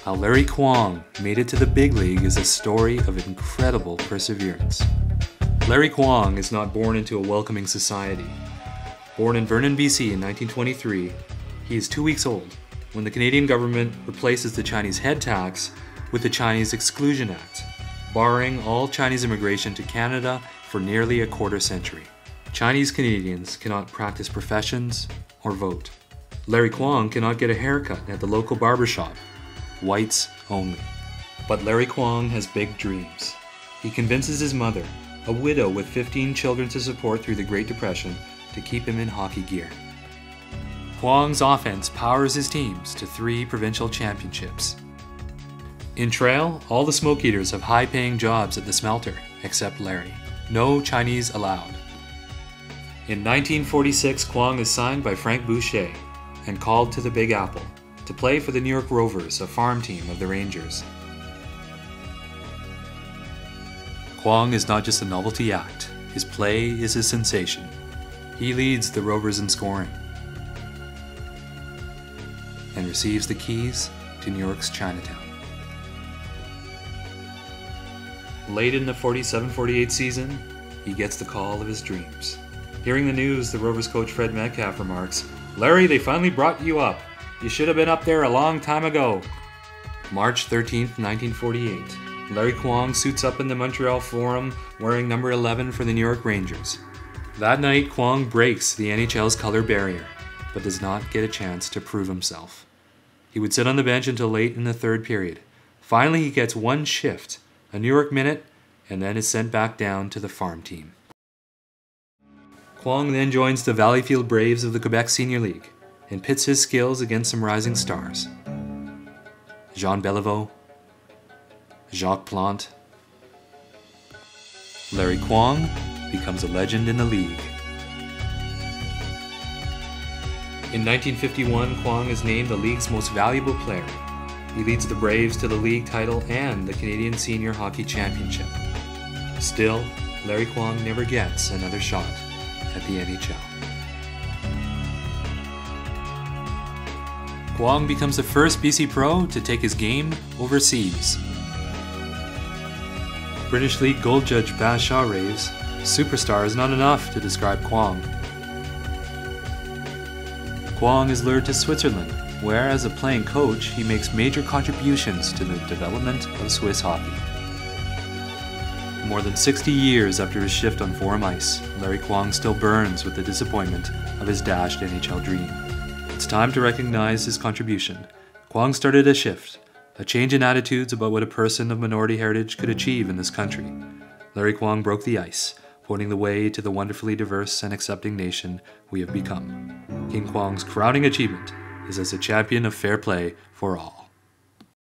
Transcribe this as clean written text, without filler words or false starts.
How Larry Kwong made it to the big league is a story of incredible perseverance. Larry Kwong is not born into a welcoming society. Born in Vernon, BC in 1923, he is 2 weeks old when the Canadian government replaces the Chinese head tax with the Chinese Exclusion Act, barring all Chinese immigration to Canada for nearly a quarter century. Chinese Canadians cannot practice professions or vote. Larry Kwong cannot get a haircut at the local barbershop. Whites only. But Larry Kwong has big dreams. He convinces his mother, a widow with 15 children to support through the Great Depression, to keep him in hockey gear. Kwong's offense powers his teams to 3 provincial championships. In Trail, all the smoke eaters have high-paying jobs at the smelter, except Larry. No Chinese allowed. In 1946, Kwong is signed by Frank Boucher and called to the Big Apple to play for the New York Rovers, a farm team of the Rangers. Kwong is not just a novelty act. His play is a sensation. He leads the Rovers in scoring and receives the keys to New York's Chinatown. Late in the 47-48 season, he gets the call of his dreams. Hearing the news, the Rovers coach Fred Metcalf remarks, "Larry, they finally brought you up. You should have been up there a long time ago." March 13th, 1948. Larry Kwong suits up in the Montreal Forum wearing number 11 for the New York Rangers. That night, Kwong breaks the NHL's color barrier, but does not get a chance to prove himself. He would sit on the bench until late in the third period. Finally, he gets one shift, a New York minute, and then is sent back down to the farm team. Kwong then joins the Valleyfield Braves of the Quebec Senior League and pits his skills against some rising stars. Jean Beliveau, Jacques Plante. Larry Kwong becomes a legend in the league. In 1951, Kwong is named the league's most valuable player. He leads the Braves to the league title and the Canadian Senior Hockey Championship. Still, Larry Kwong never gets another shot at the NHL. Kwong becomes the first BC pro to take his game overseas. British League gold judge Baz Shaw raves, "Superstar is not enough to describe Kwong." Kwong is lured to Switzerland, where as a playing coach, he makes major contributions to the development of Swiss hockey. More than 60 years after his shift on forum ice, Larry Kwong still burns with the disappointment of his dashed NHL dream. It's time to recognize his contribution. Kwong started a shift, a change in attitudes about what a person of minority heritage could achieve in this country. Larry Kwong broke the ice, pointing the way to the wonderfully diverse and accepting nation we have become. King Kwong's crowning achievement is as a champion of fair play for all.